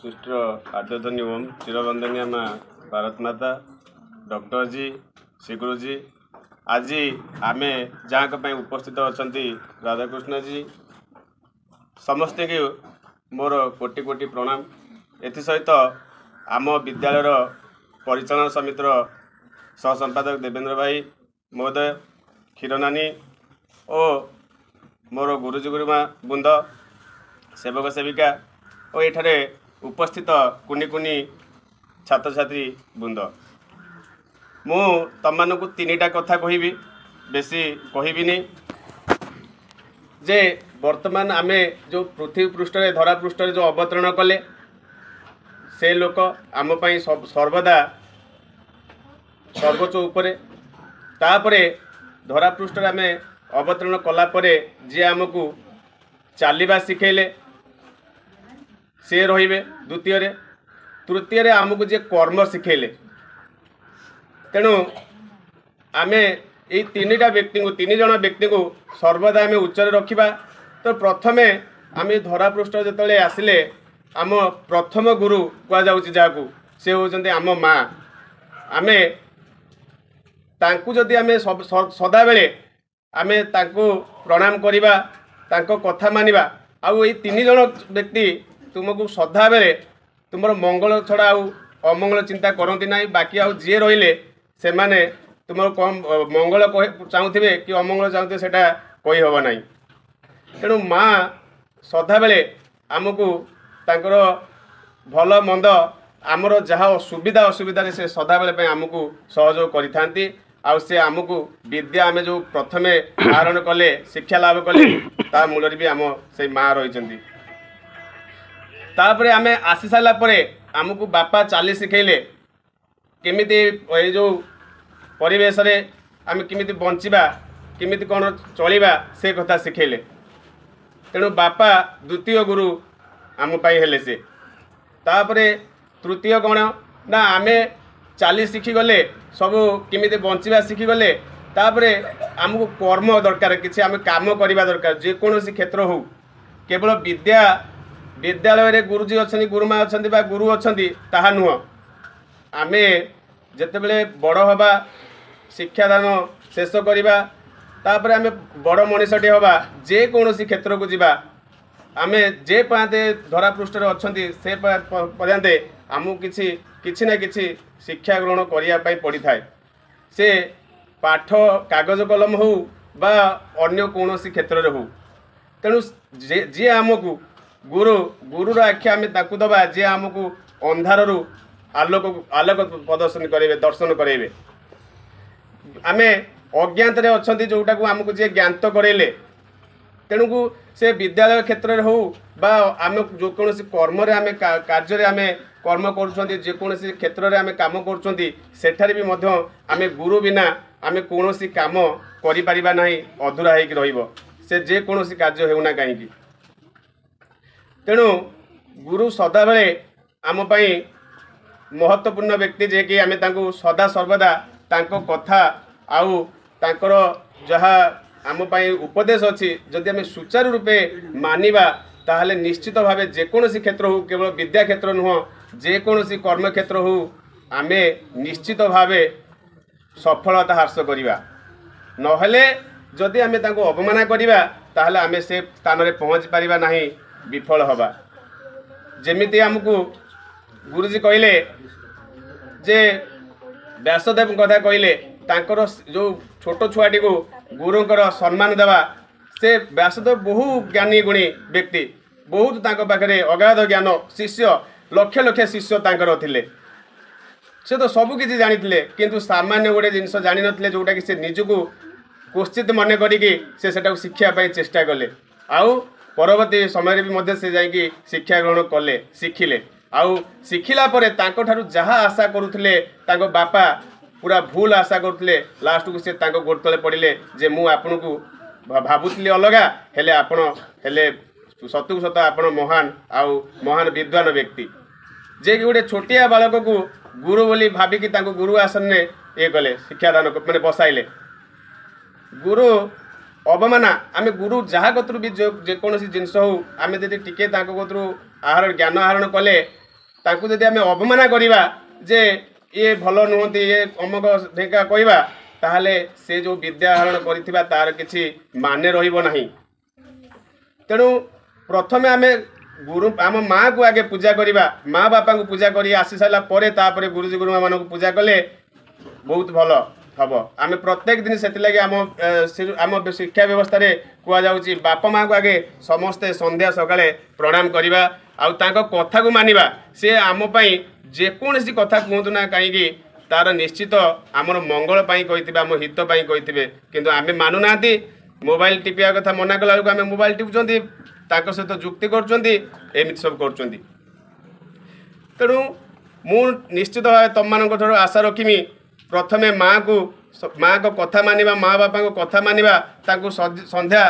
सृष्टिर आद्यधन्य ओम चिरवंदनीय माँ भारत माता डॉक्टर जी श्रीगुरु जी आज आम जहाँ उपस्थित अच्छा राधाकृष्ण जी समस्ते की मोर कोटि कोटि प्रणाम। एसत आम विद्यालय परिचालन समितिर सह संपादक देवेंद्र भाई महोदय क्षीरनानी और मोर गुरुजी गुरुमा बुंद सेवक सेविका और ये उपस्थित कुनी कुनी छात्र छात्री बुंद मु तम मानक तीनटा कथा कहबी बेसी कहबिनी जे वर्तमान आमे जो पृथ्वी पृष्ठ धरा पृष्ठ जो अवतरण कले से लोक आम पाई सर्वदा सर्वोच्च उपरे तापरे धरा पृष्ठ आमे अवतरण कला परे जे आमको चलवा शिखेले से रहिबे द्वितीय तृतीय आमको जे कर्म शिखेले तेणु आमे ये तीनटा व्यक्ति को तीन जन व्यक्ति को सर्वदा आमे उच्चरे रखिबा। तो प्रथमे आमे धरा पृष्ठ जेतले आसिले आम प्रथम गुरु कह जाउची जाकू से होचंते आम माँ आमे तांकु जदि आमे सदा बेले आमे तांकु प्रणाम करिबा तांको कथा मानिबा आउ ये तीन जन व्यक्ति तुमको सदा बेले तुमर मंगल छड़ा आउ अमंगल चिंता करती ना बाकी आउ जी रहिले से माने तुम कम मंगल चाहूथे कि अमंगल चाहूथे से कही हम ना। तेणु माँ सदा बेले आमको तांकर भल मंद आमर जहाँ सुविधा असुविधा से सदा बेले आमको सहयोग करि आउ से आमको विद्या आमे जो प्रथमे आहरण कले शिक्षा लाभ कले ता मूल भी आम से माँ रही तापरे आमे आसी सारा परे आमको बापा चाली शिखेले केमिति ए जो परिवेश रे आमे केमिति बंचिबा केमिति कौन चलिबा से कथा शिखेले। तेणु बापा द्वितीय गुरु आम पाई हेले से तापरे तृतीय कौन ना आमे चाली शिखिगले सब केमिति बंचिबा शिखिगले तापरे आमको कर्म दरकार किसी आमे काम करबा दरकार जेकोसी क्षेत्र हो केवल विद्यालय रे गुरुजी अच्छा गुरुमा अच्छा गुरु अच्छा ताहा नुह आमे जेतेबेले बड़ हवा शिक्षादान शेष करवा तापर आमे बड़ मनीषटे हवा जेकोसी क्षेत्र को जीवा आमे जे पाते धरा पृष्ठ अच्छा से पर्यंत आमको किसी ना किसी शिक्षा ग्रहण करने पड़ी थाए से पाठ कागज कलम हो बा अन्य कौन क्षेत्र में हो। तेणु जी आमको गुरु गुरुर आख्या आम ताकू दबा जे आमको अंधार आलोक आलोक प्रदर्शन करेंगे दर्शन करेंगे आमे अज्ञात अच्छा जोटा को आमको जे ज्ञात करेले तेणु को से विद्यालय क्षेत्र में हो बा आम जो कौन कर्म आम कार्य आम कर्म करोसी क्षेत्र में आम कम कर भी आम गुरु बिना आम कौन काम करिपरिबा नहीं अधूरा होकर रहिबो से जेकोसी कार्य होना कहीं। तेणु गुरु सदा बेले आम पाई महत्वपूर्ण व्यक्ति जे कि आमे तांको सदा सर्वदा तांको कथा आउ तांकर जहाँ आम पाई उपदेश अच्छी जदि आमे सुचारू रूपे मानिबा ताहले निश्चित भावे जेकोसी क्षेत्र हो केवल विद्या क्षेत्र नुह जेकोसी कर्म क्षेत्र हो आमे निश्चित भावे सफलता हासिल करिबा नहले जदि आमे तांको अवमान करिबा ताहले आमे से स्थान रे पहुँच पारिबा नहीं विफल हवा। जेमिति आमको गुरुजी कहले जे व्यासदेव कथा कहले तांकर जो छोट छुआटी को गुरुंकर सम्मान देवा से व्यासदेव बहु ज्ञानी गुणी व्यक्ति बहुत तांको पाखरे अगाध ज्ञान शिष्य लक्ष लक्ष शिष्य तांकर थिले से तो सबू किसी जानी किंतु सामान्य गोटे जिनस जानी नथिले जोटा कि से निजको क्वचित मन करिकी से सेटा शिक्षा चेष्टा कले आउ परवर्ती समय भी मध्य से जाइए शिक्षा ग्रहण कले शिखिले आउ शिखिला परे तांको ठारू जहाँ आशा करुले तांको बापा पूरा भूल आशा करुले लास्ट को से तांको गोड़ तले पड़े जे मु आपन को भावुली अलगा हेले आपण हेले सतु सत आपण महान आउ महान विद्वान व्यक्ति जे कि गोटे छोटिया बालक को गुरु बोली भाविकी तांको गुरु आसन में ये कले शिक्षादान मैंने बसाइले गुरु अवमाना आम गुरु जहाँ कतु भी जेकोसी जिनस हो आम जी टे कतु आहरण ज्ञान आहरण कले ताकू जदि आम अवमानना करवा जे ये भल नुहति ये अमक ढेका कहवा ताहले से जो विद्या आहरण कर तार किसी माने रहिबो नाही। तेणु प्रथमे आम गुरु आम माँ को आगे पूजा करवा माँ बापा को पूजा कर आसी सारा पर गुरुजी गुरुमा मान को पूजा कले बहुत भल हम। आम प्रत्येक दिन से लगे आम शिक्षा व्यवस्था कहुच्छी बापा माँ को आगे समस्ते संध्या सकाळे प्रणाम करवा कथा को मानिबा से आम जेकोसी कथा कहतु ना कहीं तार निश्चित आमर मंगल कही आम हित कही किंतु आम मानुना मोबाइल टिपिया कथा मना कला आम मोबाइल टिपुंट सहित जुक्ति करमती सब कर। तेणु मु निश्चित भाव तुम मान आशा रखी प्रथमे माँ को कथा मानिबा माँ बापा को कथा मानिबा संध्या